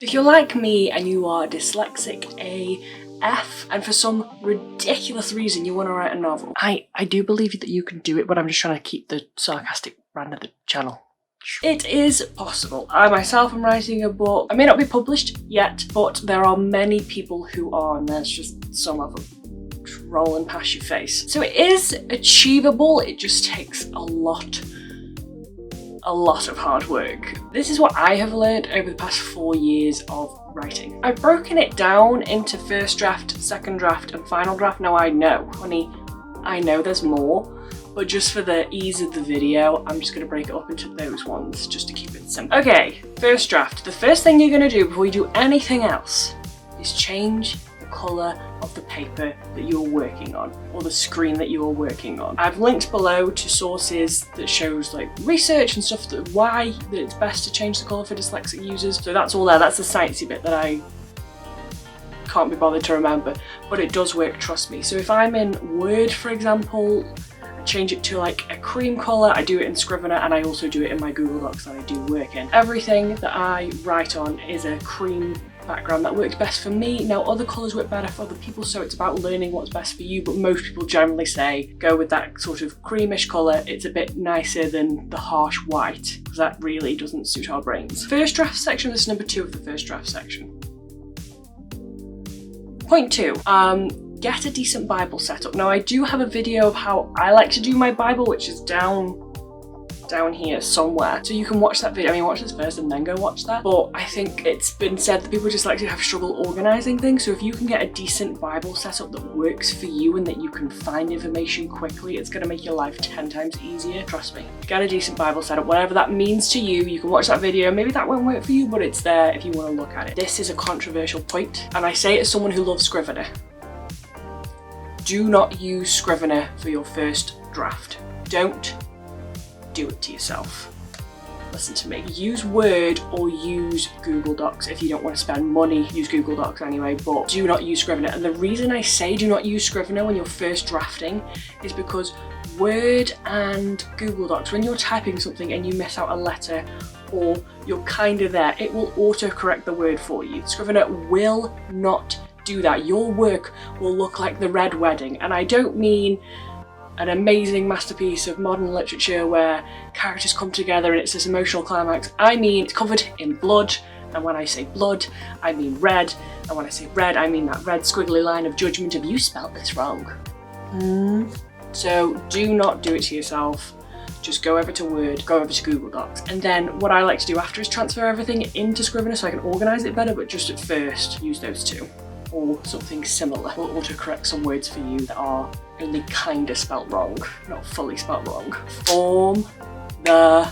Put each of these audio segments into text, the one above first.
If you're like me and you are dyslexic AF and for some ridiculous reason you want to write a novel, I do believe that you can do it, but I'm just trying to keep the sarcastic brand of the channel. It is possible. I myself am writing a book. I may not be published yet, but there are many people who are, and there's just some of them rolling past your face. So it is achievable, it just takes a lot of hard work. This is what I have learned over the past 4 years of writing. I've broken it down into first draft, second draft, and final draft. Now I know, honey, I know there's more, but just for the ease of the video, I'm just gonna break it up into those ones, just to keep it simple. Okay, first draft. The first thing you're gonna do before you do anything else is change the colour of the paper that you're working on, or the screen that you're working on. I've linked below to sources that shows like research and stuff that why that it's best to change the colour for dyslexic users. So that's all there. That's the sciencey bit that I can't be bothered to remember, but it does work, trust me. So if I'm in Word, for example, I change it to like a cream colour. I do it in Scrivener, and I also do it in my Google Docs that I do work in. Everything that I write on is a cream background. That works best for me. Now other colours work better for other people, so it's about learning what's best for you, but most people generally say go with that sort of creamish colour. It's a bit nicer than the harsh white, because that really doesn't suit our brains. First draft section, this is number 2 of the first draft section. Point 2, get a decent Bible setup. Now I do have a video of how I like to do my Bible, which is down here somewhere, so you can watch that video. I mean, watch this first and then go watch that. But I think it's been said that people with dyslexia have struggle organising things, so if you can get a decent Bible setup that works for you and that you can find information quickly, it's going to make your life 10 times easier. Trust me. Get a decent Bible setup, whatever that means to you. You can watch that video. Maybe that won't work for you, but it's there if you want to look at it. This is a controversial point, and I say it as someone who loves Scrivener. Do not use Scrivener for your first draft. Don't do it to yourself. Listen to me. Use Word or use Google Docs. If you don't want to spend money, use Google Docs anyway, but do not use Scrivener. And the reason I say do not use Scrivener when you're first drafting is because Word and Google Docs, when you're typing something and you miss out a letter or you're kind of there, it will autocorrect the word for you. Scrivener will not do that. Your work will look like the Red Wedding, and I don't mean an amazing masterpiece of modern literature where characters come together and it's this emotional climax. I mean it's covered in blood, and when I say blood, I mean red, and when I say red, I mean that red squiggly line of judgment of you spelt this wrong. So do not do it to yourself. Just go over to Word, go over to Google Docs, and then what I like to do after is transfer everything into Scrivener so I can organise it better, but just at first use those two. Or something similar will autocorrect some words for you that are only kinda spelt wrong, not fully spelt wrong. Form the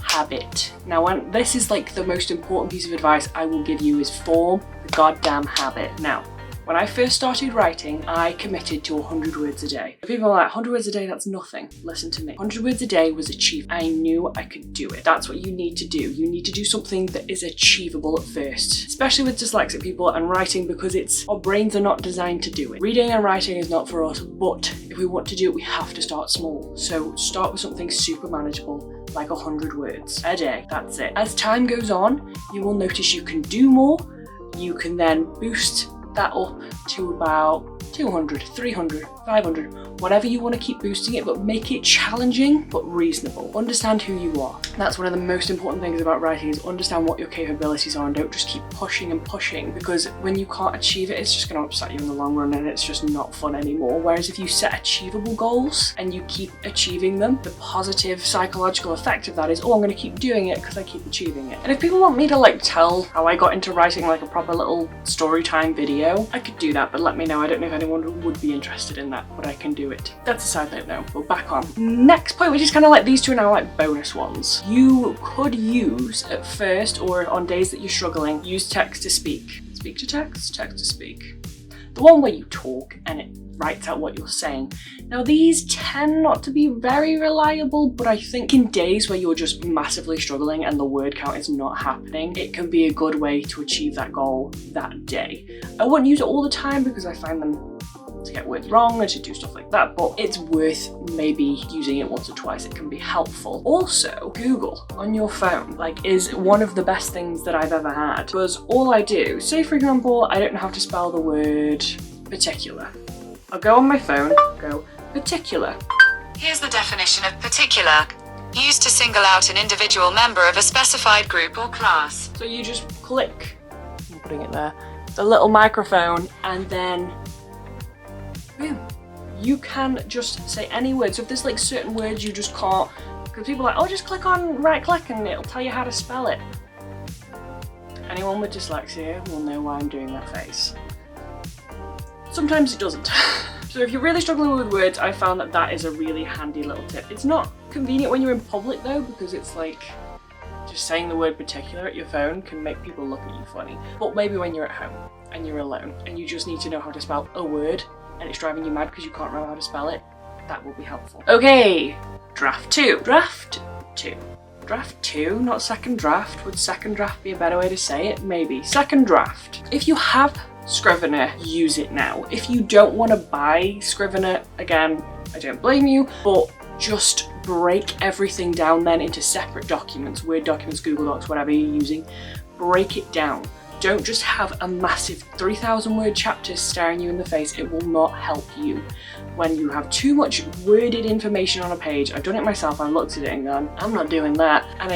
habit. Now this is like the most important piece of advice I will give you, is form the goddamn habit. Now, when I first started writing, I committed to 100 words a day. People are like, 100 words a day, that's nothing. Listen to me. 100 words a day was achieved. I knew I could do it. That's what you need to do. You need to do something that is achievable at first, especially with dyslexic people and writing, because our brains are not designed to do it. Reading and writing is not for us, but if we want to do it, we have to start small. So start with something super manageable, like 100 words a day. That's it. As time goes on, you will notice you can do more. You can then boost that up to about 200, 300, 500, whatever you want to keep boosting it, but make it challenging but reasonable. Understand who you are. That's one of the most important things about writing, is understand what your capabilities are and don't just keep pushing and pushing, because when you can't achieve it, it's just going to upset you in the long run and it's just not fun anymore. Whereas if you set achievable goals and you keep achieving them, the positive psychological effect of that is, oh, I'm going to keep doing it because I keep achieving it. And if people want me to like tell how I got into writing, like a proper little story time video, I could do that, but let me know. I don't know if anyone would be interested in that, but I can do it. That's a side note now, but back on. Next point, which is kind of like these two are now like bonus ones. You could use at first, or on days that you're struggling, use text to speak. Speak to text, text to speak. The one where you talk and it writes out what you're saying. Now these tend not to be very reliable, but I think in days where you're just massively struggling and the word count is not happening, it can be a good way to achieve that goal that day. I wouldn't use it all the time because I find them to get words wrong and to do stuff like that, but it's worth maybe using it once or twice. It can be helpful. Also, Google on your phone, like, is one of the best things that I've ever had, because all I do, say for example, I don't know how to spell the word particular. I'll go on my phone, go particular. Here's the definition of particular. Used to single out an individual member of a specified group or class. So you just click, I'm putting it there, the little microphone, and then boom. You can just say any word. So if there's like certain words you just can't, because people are like, oh, just click on right click and it'll tell you how to spell it. Anyone with dyslexia will know why I'm doing that face. Sometimes it doesn't. So if you're really struggling with words, I found that that is a really handy little tip. It's not convenient when you're in public though, because it's like, just saying the word particular at your phone can make people look at you funny. But maybe when you're at home and you're alone and you just need to know how to spell a word and it's driving you mad because you can't remember how to spell it, that will be helpful. Okay, draft 2. Draft 2. Draft 2, not second draft. Would second draft be a better way to say it? Maybe. Second draft. If you have Scrivener, use it now. If you don't want to buy Scrivener, again, I don't blame you, but just break everything down then into separate documents, Word documents, Google Docs, whatever you're using. Break it down. Don't just have a massive 3,000 word chapter staring you in the face. It will not help you. When you have too much worded information on a page, I've done it myself, I've looked at it and gone, I'm not doing that. And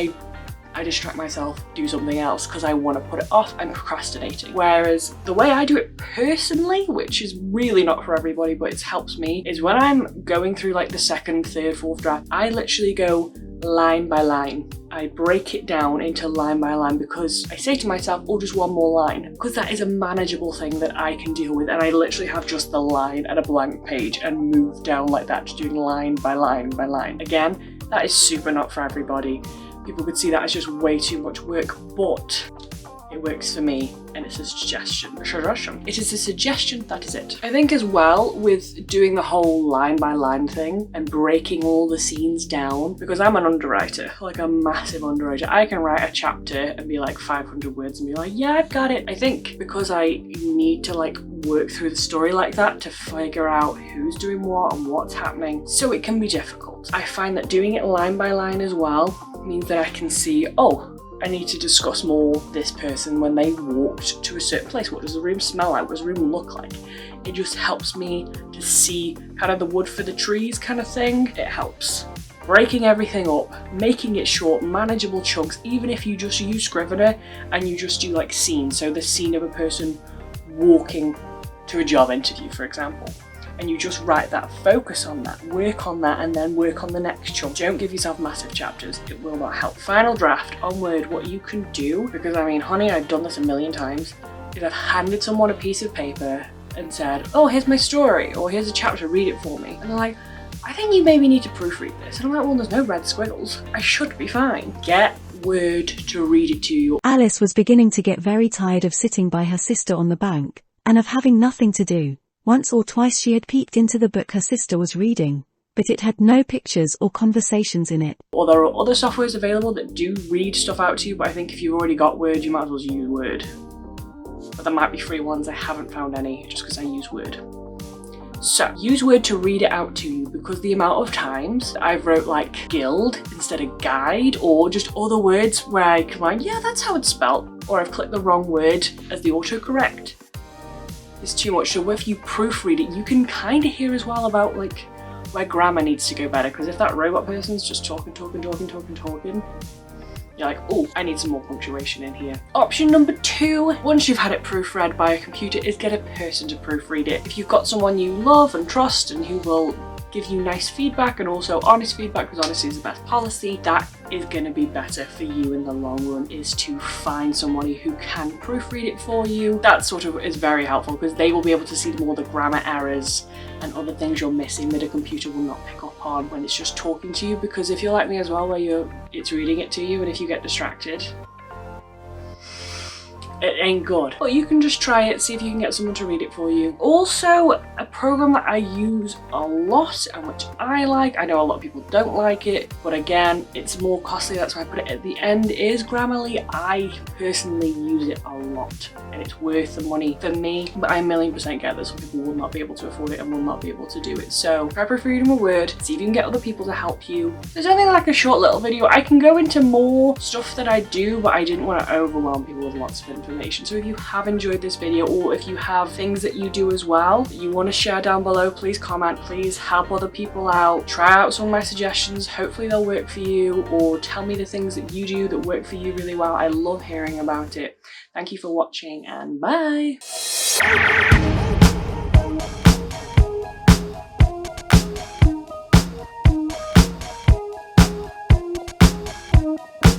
I distract myself, do something else because I want to put it off. I'm procrastinating. Whereas the way I do it personally, which is really not for everybody, but it helps me, is when I'm going through like the second, third, fourth draft, I literally go line by line. I break it down into line by line because I say to myself, oh, just one more line, because that is a manageable thing that I can deal with, and I literally have just the line and a blank page and move down like that, just doing line by line by line. Again, that is super not for everybody. People could see that as just way too much work, but it works for me and it's a suggestion. It is a suggestion, that is it. I think as well with doing the whole line by line thing and breaking all the scenes down, because I'm an underwriter, like a massive underwriter, I can write a chapter and be like 500 words and be like, yeah, I've got it. I think because I need to like work through the story like that to figure out who's doing what and what's happening, so it can be difficult. I find that doing it line by line as well means that I can see, oh, I need to discuss more this person when they walked to a certain place. What does the room smell like? What does the room look like? It just helps me to see kind of the wood for the trees kind of thing. It helps. Breaking everything up, making it short, manageable chunks, even if you just use Scrivener and you just do like scenes. So the scene of a person walking to a job interview, for example. And you just write that, focus on that, work on that, and then work on the next chunk. Don't give yourself massive chapters, it will not help. Final draft on Word, what you can do, because I mean, honey, I've done this a million times, is I've handed someone a piece of paper and said, oh, here's my story, or here's a chapter, read it for me. And they're like, I think you maybe need to proofread this. And I'm like, well, there's no red squiggles. I should be fine. Get Word to read it to you. Alice was beginning to get very tired of sitting by her sister on the bank, and of having nothing to do. Once or twice she had peeked into the book her sister was reading, but it had no pictures or conversations in it. Or there are other softwares available that do read stuff out to you, but I think if you've already got Word, you might as well use Word. But there might be free ones, I haven't found any, just because I use Word. So, use Word to read it out to you, because the amount of times I've wrote like guild instead of guide, or just other words where I can like, yeah, that's how it's spelt, or I've clicked the wrong word as the autocorrect. It's too much. So if you proofread it, you can kind of hear as well about like where grammar needs to go better, because if that robot person's just talking, you're like, oh, I need some more punctuation in here. Option number 2, once you've had it proofread by a computer, is get a person to proofread it. If you've got someone you love and trust and who will give you nice feedback and also honest feedback, because honesty is the best policy, that is going to be better for you in the long run, is to find somebody who can proofread it for you. That sort of is very helpful, because they will be able to see more the grammar errors and other things you're missing that a computer will not pick up on when it's just talking to you. Because if you're like me as well, where it's reading it to you, and if you get distracted, it ain't good. But you can just try it, see if you can get someone to read it for you. Also, a program that I use a lot and which I like, I know a lot of people don't like it, but again, it's more costly, that's why I put it at the end, is Grammarly. I personally use it a lot and it's worth the money for me, but I 1,000,000% get that some people will not be able to afford it and will not be able to do it. So try proofreading a word, see if you can get other people to help you. There's only like a short little video. I can go into more stuff that I do, but I didn't want to overwhelm people with lots of information. So if you have enjoyed this video, or if you have things that you do as well that you want to share down below, please comment, please help other people out. Try out some of my suggestions, hopefully they'll work for you, or tell me the things that you do that work for you really well. I love hearing about it. Thank you for watching and bye!